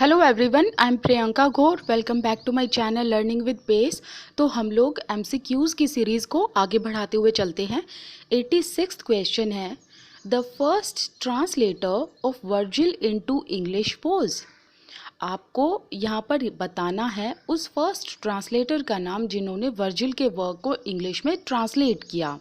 Hello everyone, I am Priyanka Gaur. Welcome back to my channel learning with pace. तो हम लोग MCQs की series को आगे बढ़ाते हुए चलते हैं। 86th क्वेश्चन है, the first translator of Virgil into English was. आपको यहाँ पर बताना है उस फर्स्ट ट्रांसलेटर का नाम जिन्होंने वर्जिल के वर्क को इंग्लिश में ट्रांसलेट किया,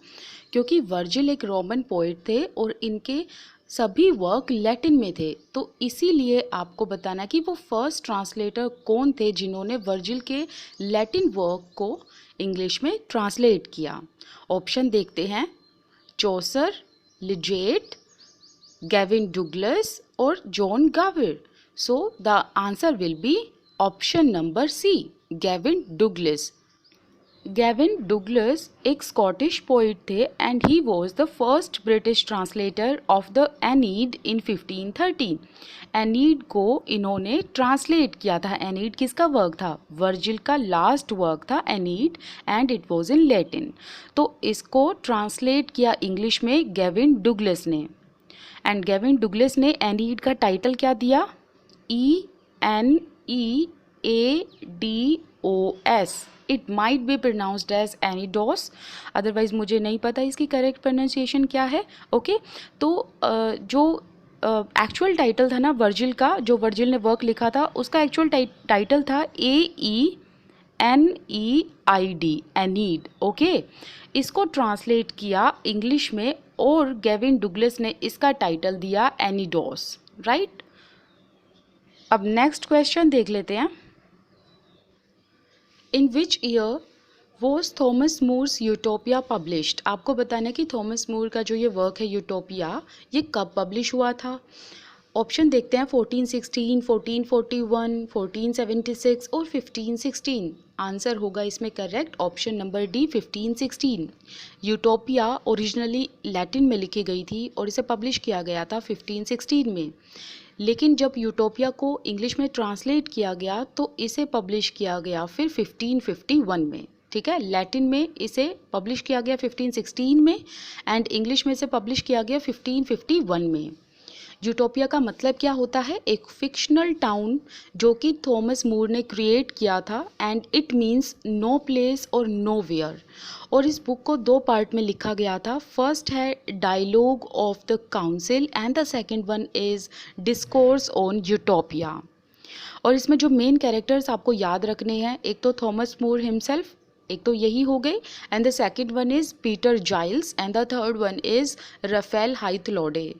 क्योंकि वर्जिल एक रोमन पोइट थे और इनके सभी वर्क लैटिन में थे। तो इसीलिए आपको बताना कि वो फर्स्ट ट्रांसलेटर कौन थे जिन्होंने वर्जिल के लैटिन वर्क को इंग्लिश में ट्रांसलेट किया। ऑप्शन देखते हैं, चौसर, लिजेट, गैविन डुगलस और John Gower. So the answer will be option number C, Gavin Douglas. Gavin Douglas एक स्कॉटिश पोइट थे and he was the first British translator of the Aeneid in 1513। Aeneid को इन्होंने translate किया था। एनीड किसका work था? Virgil का last work था एनीड, and it was in Latin. तो इसको ट्रांसलेट किया इंग्लिश में गैविन डुगलस ने। एंड गैविन डुगलस ने एनीड का टाइटल क्या दिया? ENEADOS। It might be pronounced as Eneados, otherwise मुझे नहीं पता इसकी करेक्ट प्रोनाउंसिएशन क्या है। ओके, तो जो एक्चुअल टाइटल था ना वर्जिल का, जो वर्जिल ने वर्क लिखा था उसका एक्चुअल टाइटल था AENEID, एनीड। ओके, इसको ट्रांसलेट किया इंग्लिश में और गैविन डुगलस ने इसका टाइटल दिया एनीडोस, राइट। अब नेक्स्ट क्वेश्चन देख लेते हैं। In which year was Thomas More's Utopia published. आपको बताना है कि थॉमस मूर का जो ये वर्क है यूटोपिया, ये कब पब्लिश हुआ था। ऑप्शन देखते हैं, 1416, 1441, 1476 और 1516। आंसर होगा इसमें correct option number D, 1516। Utopia originally Latin में लिखी गई थी और इसे पब्लिश किया गया था 1516 में, लेकिन जब यूटोपिया को इंग्लिश में ट्रांसलेट किया गया तो इसे पब्लिश किया गया फिर 1551 में। ठीक है, लैटिन में इसे पब्लिश किया गया 1516 में एंड इंग्लिश में इसे पब्लिश किया गया 1551 में। यूटोपिया का मतलब क्या होता है? एक फिक्शनल टाउन जो कि थॉमस मूर ने क्रिएट किया था, and it means no place और नो वेयर। और इस बुक को दो पार्ट में लिखा गया था। फर्स्ट है dialogue of the council and the second one is discourse on Utopia. और इसमें जो मेन कैरेक्टर्स आपको याद रखने हैं, एक तो थॉमस मूर हिमसेल्फ, एक तो यही हो गई, and the second one is Peter Giles and the third one is Raphael Hythloday.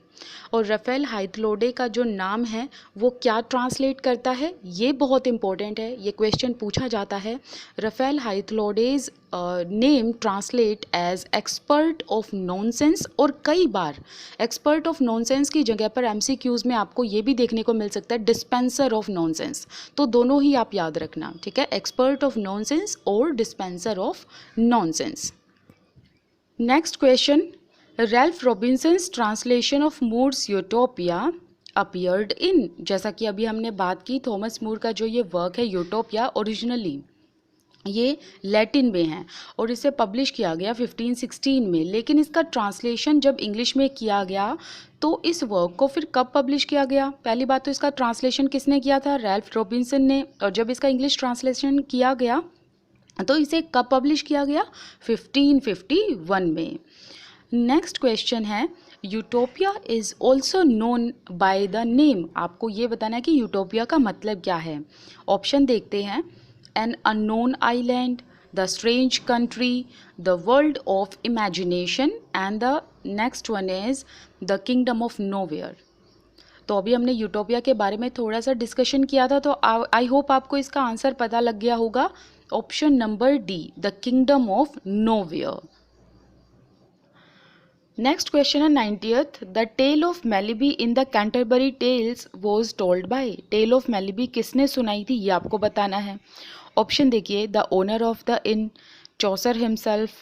और राफेल हाइथलोडे का जो नाम है वो क्या ट्रांसलेट करता है, ये बहुत इंपॉर्टेंट है, ये क्वेश्चन पूछा जाता है। Raphael Hythloday's name translate as expert of nonsense, और कई बार एक्सपर्ट ऑफ नॉनसेंस की जगह पर एमसीक्यूज में आपको ये भी देखने को मिल सकता है डिस्पेंसर ऑफ नॉनसेंस। तो दोनों ही आप याद रखना, ठीक है, एक्सपर्ट ऑफ नॉनसेंस और dispenser of nonsense. Next question, Ralph Robinson's translation of More's Utopia appeared in. जैसा कि अभी हमने बात की, थॉमस मूर का जो ये वर्क है यूटोपिया ओरिजिनली ये लैटिन में है और इसे पब्लिश किया गया 1516 में, लेकिन इसका ट्रांसलेशन जब इंग्लिश में किया गया तो इस वर्क को फिर कब पब्लिश किया गया? पहली बात तो इसका ट्रांसलेशन किसने किया था? रैल्फ रॉबिन्सन ने। और जब इसका इंग्लिश ट्रांसलेशन किया गया तो इसे कब पब्लिश किया गया? 1551 में। नेक्स्ट क्वेश्चन है, utopia is also known by the name. आपको ये बताना है कि यूटोपिया का मतलब क्या है। ऑप्शन देखते हैं, an unknown island, the strange country, the world of imagination, and the next one is the kingdom of nowhere. तो अभी हमने यूटोपिया के बारे में थोड़ा सा डिस्कशन किया था, तो आई होप आपको इसका आंसर पता लग गया होगा। Option number D, the kingdom of nowhere. Next question है 90th, the tale of Melibee in the Canterbury Tales was told by. Tale of Melibee किसने सुनाई थी, ये आपको बताना है। ऑप्शन देखिए, the owner of the inn, Chaucer himself,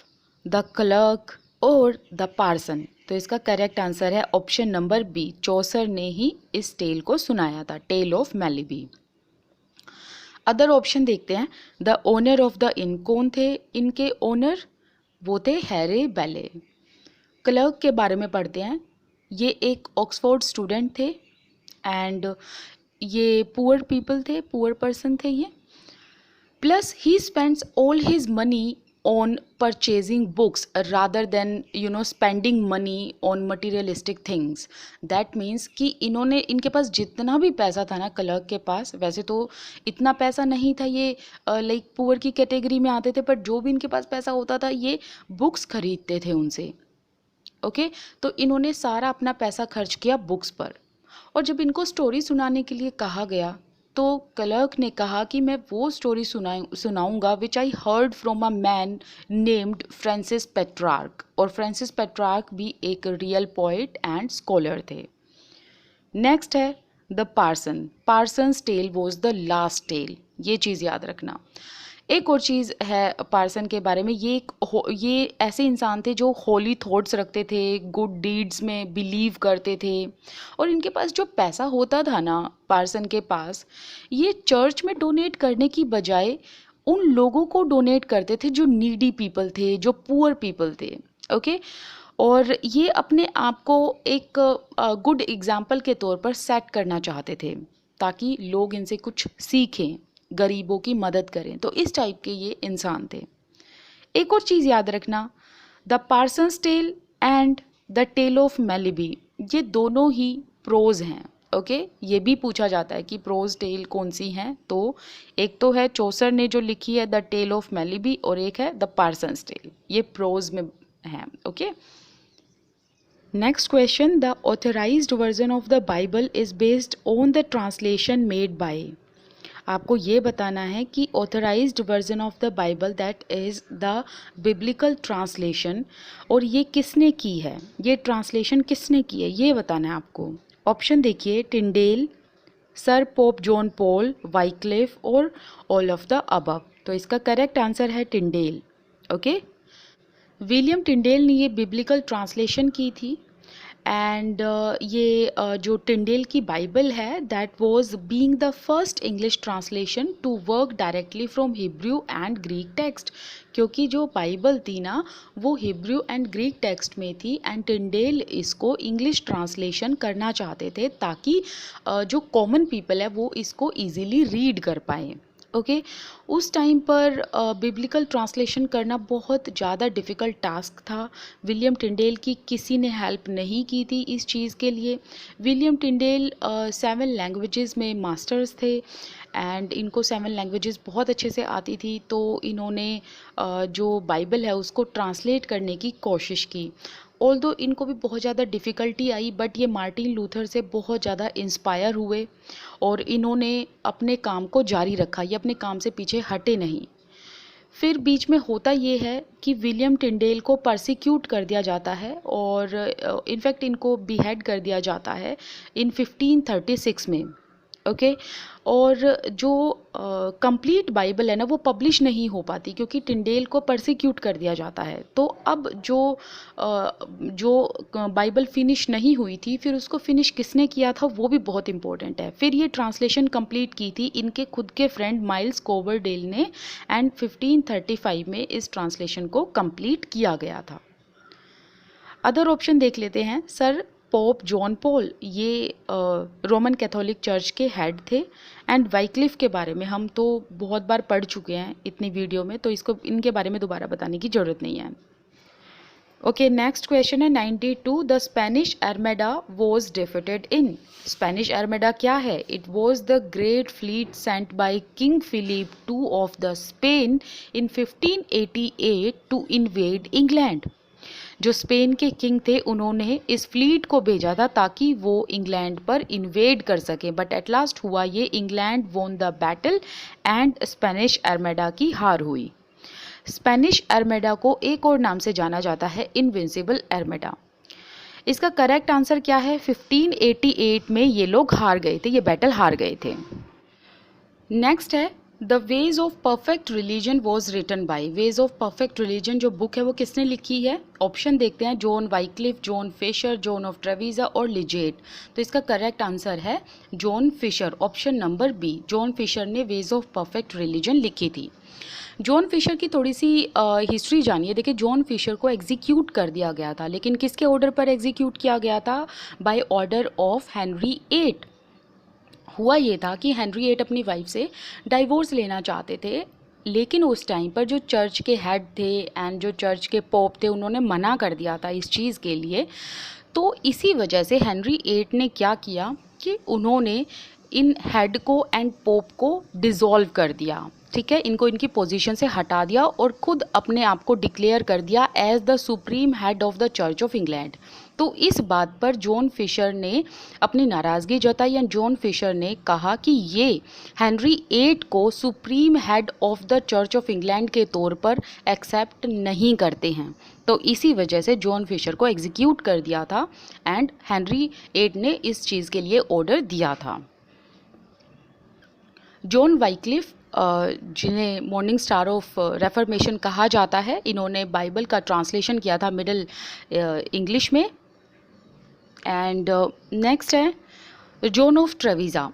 the clerk और द पार्सन। तो इसका करेक्ट आंसर है ऑप्शन नंबर बी, चौसर ने ही इस टेल को सुनाया था, tale of Melibee. Other option देखते हैं, द ओनर ऑफ द इन कौन थे? इनके ओनर वो थे हैरे बेले। क्लर्क के बारे में पढ़ते हैं, ये एक ऑक्सफोर्ड स्टूडेंट थे एंड ये पुअर पीपल थे, पुअर पर्सन थे ये। Plus he spends all his money on purchasing books rather than spending money on materialistic things. That means कि इनके पास जितना भी पैसा था ना, क्लर्क के पास, वैसे तो इतना पैसा नहीं था, ये लाइक पुअर की कैटेगरी में आते थे, बट जो भी इनके पास पैसा होता था ये बुक्स खरीदते थे उनसे। ओके तो इन्होंने सारा अपना पैसा खर्च किया बुक्स पर। और जब इनको स्टोरी सुनाने के लिए कहा गया तो क्लर्क ने कहा कि मैं वो स्टोरी सुनाऊंगा which I heard from a man named Francis Petrarch. और फ्रांसिस पेट्रार्क भी एक रियल पोइट एंड स्कॉलर थे। नेक्स्ट है the parson. Parson's tale was the last tale. ये चीज़ याद रखना। एक और चीज़ है पार्सन के बारे में, ये ऐसे इंसान थे जो होली थॉट्स रखते थे, गुड डीड्स में बिलीव करते थे। और इनके पास जो पैसा होता था ना पार्सन के पास, ये चर्च में डोनेट करने की बजाय उन लोगों को डोनेट करते थे जो नीडी पीपल थे, जो पुअर पीपल थे। ओके और ये अपने आप को एक गुड एग्जाम्पल के तौर पर सेट करना चाहते थे ताकि लोग इनसे कुछ सीखें, गरीबों की मदद करें। तो इस टाइप के ये इंसान थे। एक और चीज़ याद रखना, the Parson's tale and the tale of Melibee, ये दोनों ही प्रोज हैं। ओके ये भी पूछा जाता है कि प्रोज टेल कौन सी हैं, तो एक तो है चौसर ने जो लिखी है द टेल ऑफ मेलिबी, और एक है द पार्सन्स टेल, ये प्रोज में है। Okay next question, the authorised version of the Bible is based on the translation made by. आपको ये बताना है कि authorised version of the Bible that is the biblical translation, और ये किसने की है, ये ट्रांसलेशन किसने की है, ये बताना है आपको। ऑप्शन देखिए, Tyndale, sir Pope John Paul, Wycliffe और ऑल ऑफ द अबव। तो इसका करेक्ट आंसर है टिंडेल। ओके विलियम टिंडेल ने ये बिब्लिकल ट्रांसलेशन की थी। एंड ये जो टिंडेल की बाइबल है that was being the first English translation to work directly from Hebrew and Greek text, क्योंकि जो बाइबल थी ना वो हिब्रू एंड ग्रीक टेक्स्ट में थी एंड टिंडेल इसको इंग्लिश ट्रांसलेशन करना चाहते थे ताकि जो कॉमन पीपल है वो इसको ईजीली रीड कर पाएँ। ओके उस टाइम पर बिब्लिकल ट्रांसलेशन करना बहुत ज़्यादा डिफ़िकल्ट टास्क था। विलियम टिंडेल की किसी ने हेल्प नहीं की थी इस चीज़ के लिए। विलियम टिंडेल 7 लैंग्वेजेस में मास्टर्स थे एंड इनको 7 लैंग्वेजेस बहुत अच्छे से आती थी, तो इन्होंने जो बाइबल है उसको ट्रांसलेट करने की कोशिश की। ऑल्दो इनको भी बहुत ज़्यादा डिफ़िकल्टी आई, बट ये मार्टिन लूथर से बहुत ज़्यादा इंस्पायर हुए और इन्होंने अपने काम को जारी रखा, ये अपने काम से पीछे हटे नहीं। फिर बीच में होता ये है कि विलियम टिंडेल को परसिक्यूट कर दिया जाता है और इनफैक्ट इनको बीहेड कर दिया जाता है इन 1536 में। ओके और जो कंप्लीट बाइबल है ना वो पब्लिश नहीं हो पाती क्योंकि टिंडेल को परसिक्यूट कर दिया जाता है। तो अब जो बाइबल फिनिश नहीं हुई थी फिर उसको फिनिश किसने किया था वो भी बहुत इंपॉर्टेंट है। फिर ये ट्रांसलेशन कंप्लीट की थी इनके खुद के फ्रेंड माइल्स कोवरडेल ने एंड 1535 में इस ट्रांसलेशन को कंप्लीट किया गया था। अदर ऑप्शन देख लेते हैं। सर पोप जॉन पॉल ये रोमन कैथोलिक चर्च के हेड थे एंड वाइक्लिफ के बारे में हम तो बहुत बार पढ़ चुके हैं इतनी वीडियो में, तो इसको इनके बारे में दोबारा बताने की ज़रूरत नहीं है। ओके नेक्स्ट क्वेश्चन है 92, the Spanish Armada was defeated in. Spanish Armada क्या है? It was the great fleet sent by king Philip II of the Spain in 1588 to invade England. जो स्पेन के किंग थे उन्होंने इस फ्लीट को भेजा था ताकि वो इंग्लैंड पर इन्वेड कर सके, बट एट लास्ट हुआ ये, England won the battle and Spanish armada की हार हुई। स्पेनिश आर्मेडा को एक और नाम से जाना जाता है इनविंसिबल आर्मेडा। इसका करेक्ट आंसर क्या है? 1588 में ये लोग हार गए थे, ये बैटल हार गए थे। नेक्स्ट है the ways of perfect religion was written by. Ways of perfect religion जो बुक है वो किसने लिखी है? ऑप्शन देखते हैं, John Wycliffe, John Fisher, John of Trevisa और लिजेट। तो इसका करेक्ट आंसर है John Fisher, option number B. John Fisher ने वेज ऑफ परफेक्ट रिलीजन लिखी थी। जॉन फिशर की थोड़ी सी हिस्ट्री जानिए। देखिए जॉन फिशर को एग्जीक्यूट कर दिया गया था, लेकिन किसके ऑर्डर पर एग्जीक्यूट किया गया था? By order of Henry VIII, हुआ ये था कि हेनरी VIII अपनी वाइफ से डाइवोर्स लेना चाहते थे, लेकिन उस टाइम पर जो चर्च के हेड थे एंड जो चर्च के पोप थे उन्होंने मना कर दिया था इस चीज़ के लिए। तो इसी वजह से हेनरी VIII ने क्या किया कि उन्होंने इन हेड को एंड पोप को डिज़ोल्व कर दिया, ठीक है, इनको इनकी पोजीशन से हटा दिया और खुद अपने आप को डिक्लेयर कर दिया as the supreme head of the Church of England. तो इस बात पर जॉन फिशर ने अपनी नाराज़गी जताई एंड जॉन फिशर ने कहा कि ये हेनरी VIII को supreme head of the Church of England के तौर पर एक्सेप्ट नहीं करते हैं। तो इसी वजह से जॉन फिशर को एग्जीक्यूट कर दिया था एंड हेनरी VIII ने इस चीज़ के लिए ऑर्डर दिया था। जॉन वाइक्लिफ, जिन्हें मॉर्निंग स्टार ऑफ रेफर्मेशन कहा जाता है, इन्होंने बाइबल का ट्रांसलेशन किया था मिडिल इंग्लिश में। एंड नेक्स्ट है जॉन ऑफ ट्रेविज़ा।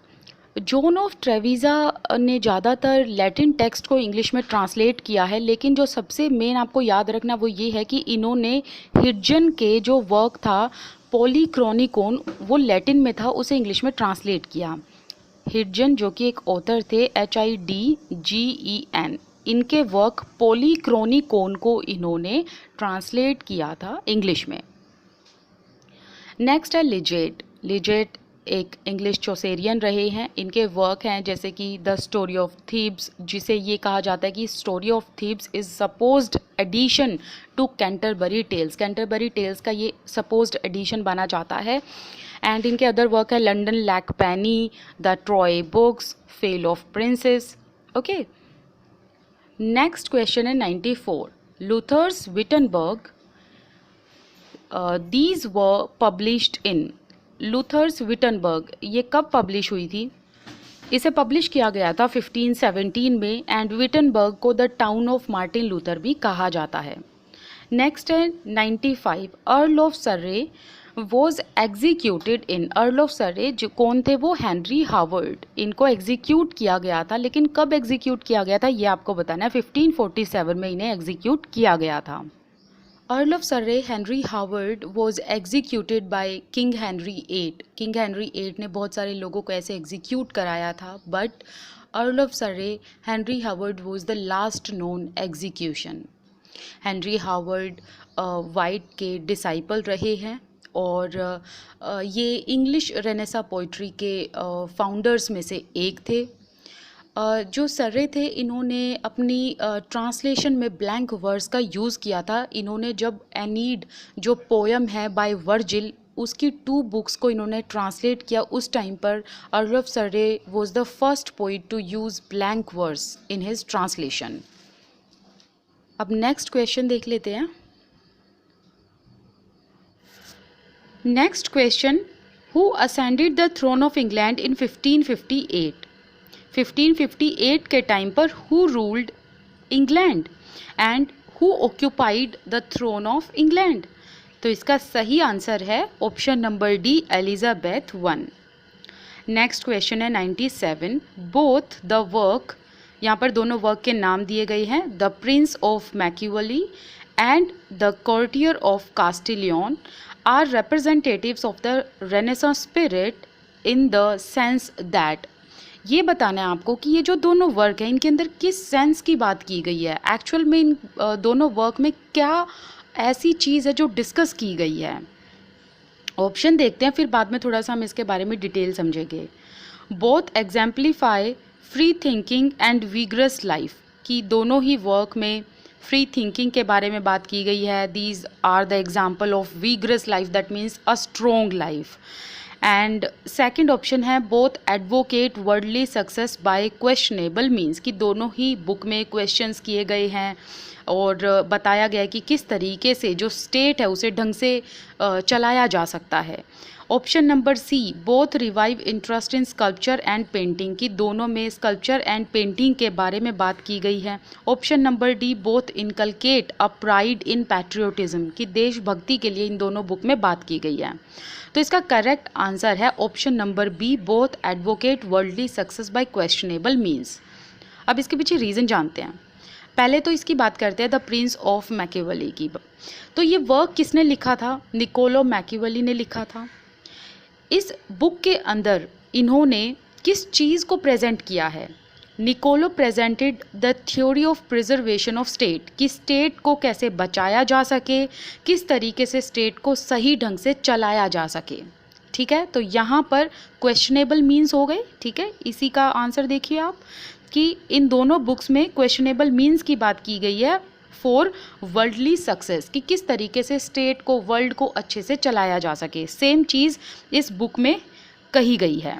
जॉन ऑफ ट्रेविज़ा ने ज़्यादातर लैटिन टेक्स्ट को इंग्लिश में ट्रांसलेट किया है, लेकिन जो सबसे मेन आपको याद रखना वो ये है कि इन्होंने हिडजन के जो वर्क था पॉलीक्रॉनिकोन, वो लैटिन में था, उसे इंग्लिश में ट्रांसलेट किया। हिडजन जो कि एक ऑथर थे, HIDGEN, इनके वर्क पॉलीक्रॉनिकोन को इन्होंने ट्रांसलेट किया था इंग्लिश में। नेक्स्ट है लिजेट। लिजेट एक इंग्लिश चौसेरियन रहे हैं। इनके वर्क हैं जैसे कि द स्टोरी ऑफ थीब्स, जिसे ये कहा जाता है कि story of Thebes is supposed addition to Canterbury Tales. Canterbury Tales का ये सपोज्ड एडिशन बना जाता है। एंड इनके अदर वर्क है London Lickpenny, the Troy books, fall of princes. Okay, next question है 94। Luther's Wittenberg, these were published in. Luther's Wittenberg ये कब पब्लिश हुई थी? इसे पब्लिश किया गया था 1517 में एंड विटनबर्ग को the town of Martin Luther भी कहा जाता है। नेक्स्ट है 95। Earl of Surrey was executed in. Earl of Surrey जो कौन थे? वो हेनरी हावर्ड। इनको एग्जीक्यूट किया गया था, लेकिन कब एग्जीक्यूट किया गया था ये आपको बताना है। 1547 में इन्हें एग्जीक्यूट किया गया था। Earl of Surrey Henry Howard was executed by King Henry VIII. King Henry VIII ने बहुत सारे लोगों को ऐसे एग्जीक्यूट कराया था, but Earl of Surrey Henry Howard was the last known execution. Henry Howard white के डिसाइपल रहे हैं और ये इंग्लिश रेनेसा पोइट्री के फाउंडर्स में से एक थे। जो सर्रे थे इन्होंने अपनी ट्रांसलेशन में ब्लैंक वर्स का यूज़ किया था। इन्होंने जब एनीड जो पोयम है बाय वर्जिल, उसकी 2 बुक्स को इन्होंने ट्रांसलेट किया, उस टाइम पर Earl of Surrey was the first poet to use blank verse in his translation. अब नेक्स्ट क्वेश्चन देख लेते हैं। Next question, who ascended the throne of England in 1558? 1558 के टाइम पर who ruled England and who occupied the throne of England? तो इसका सही answer है option number D, Elizabeth one. Next question है 97। बोथ द वर्क, यहाँ पर दोनों वर्क के नाम दिए गए हैं, the prince of Machiavelli and the courtier of Castiglione are representatives of the Renaissance spirit in the sense that. ये बताना है आपको कि ये जो दोनों वर्क हैं इनके अंदर किस सेंस की बात की गई है, एक्चुअल में इन दोनों वर्क में क्या ऐसी चीज़ है जो डिस्कस की गई है। ऑप्शन देखते हैं, फिर बाद में थोड़ा सा हम इसके बारे में डिटेल समझेंगे। Both exemplify free thinking and vigorous life, कि दोनों ही वर्क में फ्री थिंकिंग के बारे में बात की गई है। These are the example of vigorous life, that means a strong life. And second option है both advocate worldly success by questionable means, कि दोनों ही बुक में क्वेश्चंस किए गए हैं और बताया गया है कि किस तरीके से जो स्टेट है उसे ढंग से चलाया जा सकता है। Option number C, both revive interest in sculpture and painting, की दोनों में स्कल्पचर एंड पेंटिंग के बारे में बात की गई है। Option number D, both inculcate a pride in patriotism, की देशभक्ति के लिए इन दोनों बुक में बात की गई है। तो इसका करेक्ट आंसर है option number B, both advocate worldly success by questionable means. अब इसके पीछे रीज़न जानते हैं। पहले तो इसकी बात करते हैं द प्रिंस ऑफ मैकियावेली की। तो ये वर्क किसने लिखा था? निकोलो मैकियावेली ने लिखा था। इस बुक के अंदर इन्होंने किस चीज़ को प्रेजेंट किया है? Niccolo presented the theory of preservation of state, कि स्टेट को कैसे बचाया जा सके, किस तरीके से स्टेट को सही ढंग से चलाया जा सके। ठीक है, तो यहाँ पर क्वेश्चनेबल मीन्स हो गए। ठीक है, इसी का आंसर देखिए आप कि इन दोनों बुक्स में क्वेश्चनेबल मीन्स की बात की गई है फॉर वर्ल्डली सक्सेस, कि किस तरीके से स्टेट को, वर्ल्ड को अच्छे से चलाया जा सके। सेम चीज़ इस बुक में कही गई है।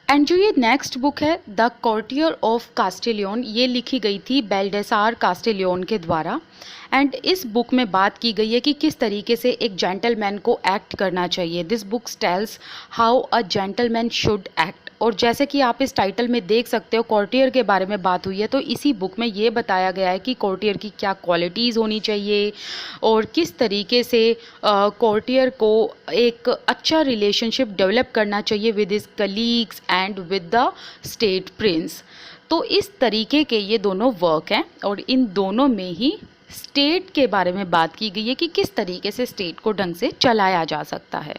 एंड जो ये नेक्स्ट बुक है द कॉर्टियर ऑफ कास्टेलियन, ये लिखी गई थी बेल्डेसार कास्टेलियन के द्वारा। एंड इस बुक में बात की गई है कि किस तरीके से एक जेंटलमैन को एक्ट करना चाहिए। This book tales how a gentleman should act. और जैसे कि आप इस टाइटल में देख सकते हो कॉर्टियर के बारे में बात हुई है, तो इसी बुक में ये बताया गया है कि कॉर्टियर की क्या क्वालिटीज़ होनी चाहिए और किस तरीके से कॉर्टियर को एक अच्छा रिलेशनशिप डेवलप करना चाहिए with his colleagues and with the state Prince. तो इस तरीके के ये दोनों वर्क हैं और इन दोनों में ही स्टेट के बारे में बात की गई है कि किस तरीके से स्टेट को ढंग से चलाया जा सकता है।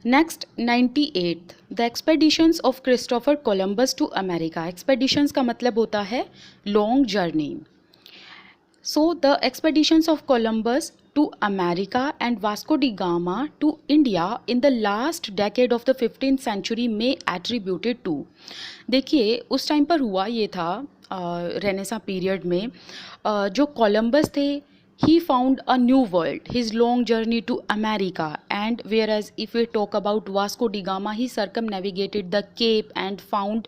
Next 98th the expeditions of Christopher Columbus to America. Expeditions का मतलब होता है long journey. So the expeditions of Columbus to America and Vasco da Gama to India in the last decade of the 15th century may attributed to। देखिए उस time पर हुआ ये था रेनेसा पीरियड में जो कोलंबस थे he found a new world, his long journey to America, and whereas if we talk about Vasco da Gama, he circumnavigated the Cape and found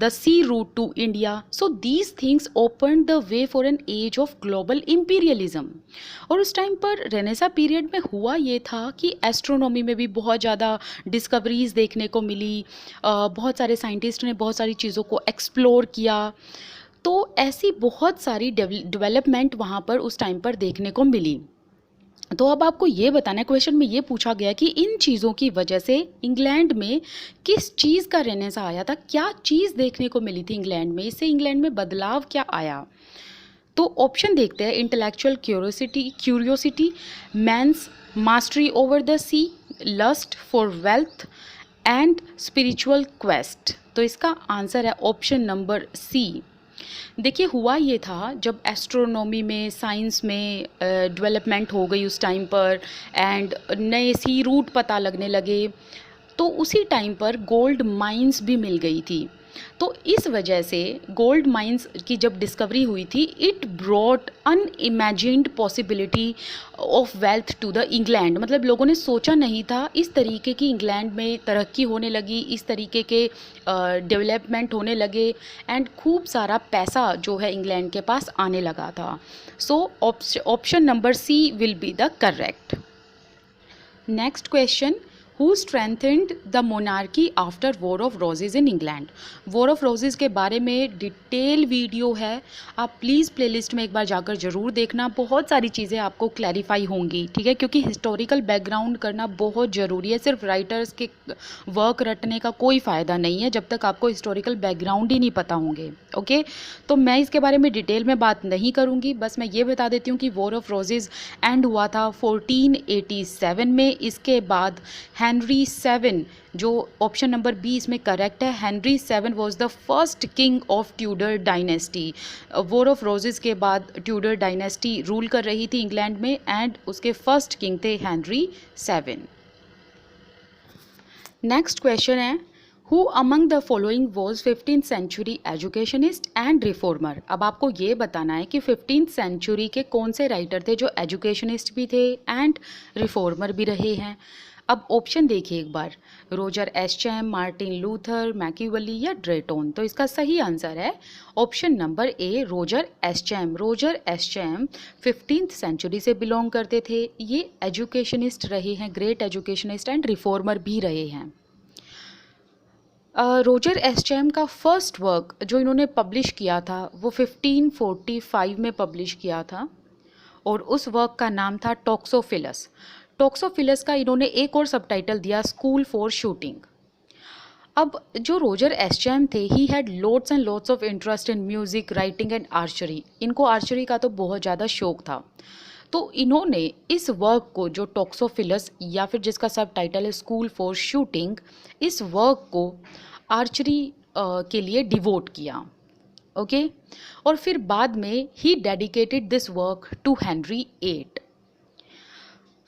the sea route to India. So these things opened the way for an age of global imperialism। और उस time पर Renaissance period में हुआ ये था कि astronomy में भी बहुत ज़्यादा डिस्कवरीज देखने को मिली, बहुत सारे साइंटिस्ट ने बहुत सारी चीज़ों को एक्सप्लोर किया। तो ऐसी बहुत सारी डेवलपमेंट वहाँ पर उस टाइम पर देखने को मिली। तो अब आपको ये बताना है, क्वेश्चन में ये पूछा गया कि इन चीज़ों की वजह से इंग्लैंड में किस चीज़ का रेनेसा आया था, क्या चीज़ देखने को मिली थी इंग्लैंड में, इससे इंग्लैंड में बदलाव क्या आया। तो ऑप्शन देखते हैं, intellectual curiosity, man's mastery over the sea, lust for wealth and spiritual quest. तो इसका आंसर है ऑप्शन नंबर सी। देखिए हुआ ये था जब एस्ट्रोनॉमी में, साइंस में डेवलपमेंट हो गई उस टाइम पर एंड नए सी रूट पता लगने लगे, तो उसी टाइम पर गोल्ड माइंस भी मिल गई थी। तो इस वजह से गोल्ड माइंस की जब डिस्कवरी हुई थी, it brought unimagined possibility of wealth to the England. मतलब लोगों ने सोचा नहीं था इस तरीके की इंग्लैंड में तरक्की होने लगी, इस तरीके के डेवलपमेंट होने लगे एंड खूब सारा पैसा जो है इंग्लैंड के पास आने लगा था। So option number C will be the correct. Next question, Who strengthened the monarchy after War of Roses in England? War of Roses के बारे में डिटेल वीडियो है, आप प्लीज़ प्लेलिस्ट में एक बार जाकर ज़रूर देखना, बहुत सारी चीज़ें आपको क्लैरिफाई होंगी। ठीक है, क्योंकि हिस्टोरिकल बैकग्राउंड करना बहुत ज़रूरी है। सिर्फ राइटर्स के वर्क रटने का कोई फ़ायदा नहीं है जब तक आपको हिस्टोरिकल बैकग्राउंड ही नहीं पता होंगे। ओके, तो मैं इसके बारे में डिटेल में बात नहीं करूँगी, बस मैं ये बता देती हूँ कि वॉर ऑफ रोजेज़ एंड हुआ था 1487 में। इसके बाद हेनरी 7, जो ऑप्शन नंबर बी इसमें करेक्ट है, Henry 7 was the first king of Tudor dynasty. War of roses के बाद ट्यूडर डायनेस्टी रूल कर रही थी इंग्लैंड में एंड उसके फर्स्ट किंग थे हेनरी 7। नेक्स्ट क्वेश्चन है, who among the following was 15th century educationist and reformer. अब आपको ये बताना है कि 15th सेंचुरी के कौन से राइटर थे जो एजुकेशनिस्ट भी थे एंड रिफॉर्मर भी रहे हैं। अब ऑप्शन देखिए एक बार, Roger Ascham, Martin Luther, Machiavelli या ड्रेटन। तो इसका सही आंसर है option number A, Roger Ascham. Roger Ascham 15th century से बिलोंग करते थे, ये एजुकेशनिस्ट रहे हैं, ग्रेट एजुकेशनिस्ट एंड रिफॉर्मर भी रहे हैं। रोजर एस्चैम का फर्स्ट वर्क जो इन्होंने पब्लिश किया था वो 1545 में पब्लिश किया था और उस वर्क का नाम था टॉक्सोफिलस। टॉक्सोफिलस का इन्होंने एक और सबटाइटल दिया, स्कूल फॉर शूटिंग। अब जो रोजर एस्चैम थे, he had loads and loads of interest in music, writing and archery. इनको आर्चरी का तो बहुत ज़्यादा शौक था। तो इन्होंने इस वर्क को, जो टोक्सोफिलस या फिर जिसका सब टाइटल है स्कूल फॉर शूटिंग, इस वर्क को आर्चरी के लिए डिवोट किया। ओके और फिर बाद में ही dedicated this work to Henry eight.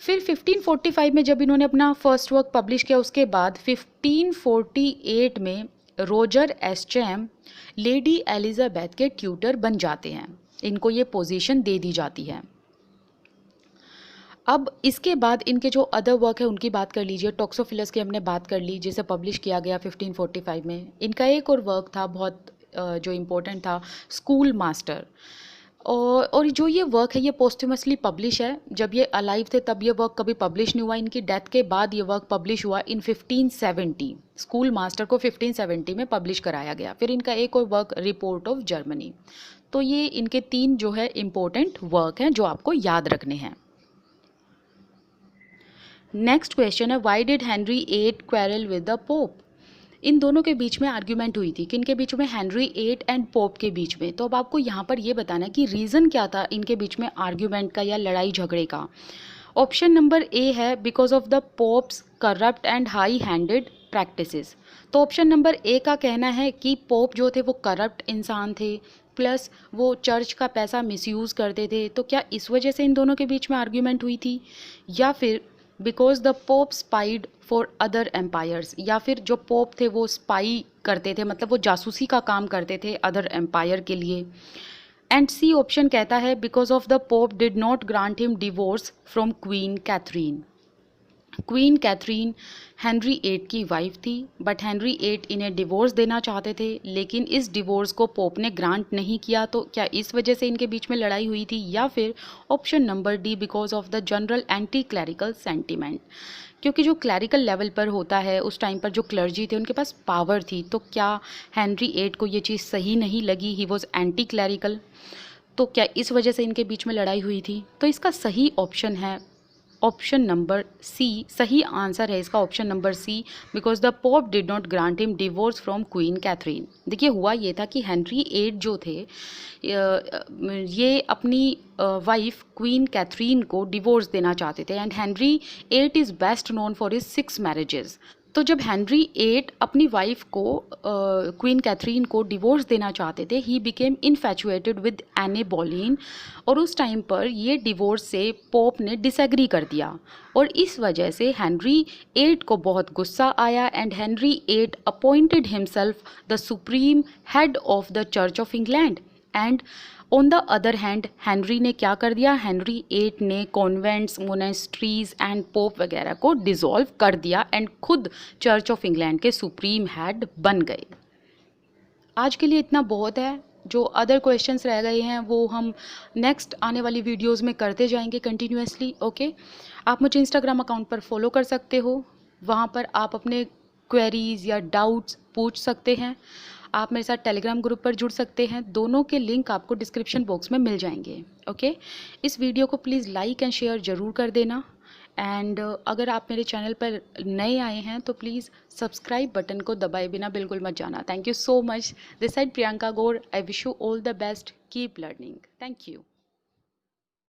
फिर 1545 में जब इन्होंने अपना फर्स्ट वर्क पब्लिश किया, उसके बाद 1548 में रोजर एस्चैम लेडी एलिजाबेथ के ट्यूटर बन जाते हैं। इनको ये पोजीशन दे दी जाती है। अब इसके बाद इनके जो अदर वर्क है उनकी बात कर लीजिए। टोक्सोफिलस की हमने बात कर ली, जिसे पब्लिश किया गया 1545 में। इनका एक और वर्क था बहुत जो इम्पोर्टेंट था, स्कूल मास्टर। और जो ये वर्क है ये पोस्टमसली पब्लिश है। जब ये अलाइव थे तब ये वर्क कभी पब्लिश नहीं हुआ। इनकी डेथ के बाद ये वर्क पब्लिश हुआ इन 1570। स्कूल मास्टर को 1570 में पब्लिश कराया गया। फिर इनका एक और वर्क, रिपोर्ट ऑफ जर्मनी। तो ये इनके 3 जो है इम्पोर्टेंट वर्क हैं जो आपको याद रखने हैं। नेक्स्ट क्वेश्चन है, why did Henry 8 quarrel with the Pope? इन दोनों के बीच में आर्ग्यूमेंट हुई थी। किनके बीच में? हेनरी 8 एंड पोप के बीच में। तो अब आपको यहाँ पर ये बताना है कि रीज़न क्या था इनके बीच में आर्ग्यूमेंट का या लड़ाई झगड़े का। ऑप्शन नंबर ए है because of the pops corrupt and high handed practices. तो ऑप्शन नंबर ए का कहना है कि पोप जो थे वो करप्ट इंसान थे, प्लस वो चर्च का पैसा मिसयूज़ करते थे। तो क्या इस वजह से इन दोनों के बीच में आर्ग्यूमेंट हुई थी? या फिर because the pope spied for other empires, या फिर जो पोप थे वो स्पाई करते थे, मतलब वो जासूसी का काम करते थे अदर एम्पायर के लिए। एंड सी ऑप्शन कहता है because of the pope did not grant him divorce from queen Catherine. Queen Catherine Henry 8 की वाइफ थी, बट हेनरी 8 इन्हें डिवोर्स देना चाहते थे, लेकिन इस डिवोर्स को पोप ने ग्रांट नहीं किया। तो क्या इस वजह से इनके बीच में लड़ाई हुई थी? या फिर option number D, because of the general anti clerical sentiment. क्योंकि जो क्लैरिकल लेवल पर होता है उस टाइम पर जो क्लर्जी थे उनके पास पावर थी। तो क्या हेनरी 8 को ये चीज़ सही नहीं लगी? He was anti clerical. तो क्या इस वजह से इनके बीच में लड़ाई हुई थी? तो इसका सही ऑप्शन है ऑप्शन नंबर सी। सही आंसर है इसका option number C, because the pope did not grant him divorce from queen Catherine. देखिए हुआ ये था कि हेनरी 8 जो थे ये अपनी वाइफ क्वीन कैथरीन को डिवोर्स देना चाहते थे। And Henry 8 is best known for his 6 marriages. तो जब हेनरी 8 अपनी वाइफ को क्वीन कैथरीन को डिवोर्स देना चाहते थे, ही बिकेम इनफैचुएटेड विद एने बोलीन। और उस टाइम पर ये डिवोर्स से पोप ने डिसएग्री कर दिया और इस वजह से हेनरी 8 को बहुत गुस्सा आया। And Henry 8 appointed himself the supreme head of the Church of England. And on the other hand Henry ने क्या कर दिया? हेनरी 8 ने कॉन्वेंट्स, मोनेस्ट्रीज एंड पोप वगैरह को डिसॉल्व कर दिया एंड खुद चर्च ऑफ इंग्लैंड के सुप्रीम हेड बन गए। आज के लिए इतना बहुत है। जो अदर क्वेश्चंस रह गए हैं वो हम नेक्स्ट आने वाली वीडियोस में करते जाएंगे कंटिन्यूसली। ओके, आप मुझे इंस्टाग्राम अकाउंट पर फॉलो कर सकते हो। वहाँ पर आप अपने क्वेरीज या डाउट्स पूछ सकते हैं। आप मेरे साथ टेलीग्राम ग्रुप पर जुड़ सकते हैं। दोनों के लिंक आपको डिस्क्रिप्शन बॉक्स में मिल जाएंगे। ओके, इस वीडियो को प्लीज़ लाइक एंड शेयर ज़रूर कर देना। एंड अगर आप मेरे चैनल पर नए आए हैं तो प्लीज़ सब्सक्राइब बटन को दबाए बिना बिल्कुल मत जाना। Thank you so much. This side Priyanka Gaur. I wish you all the best. Keep learning. Thank you.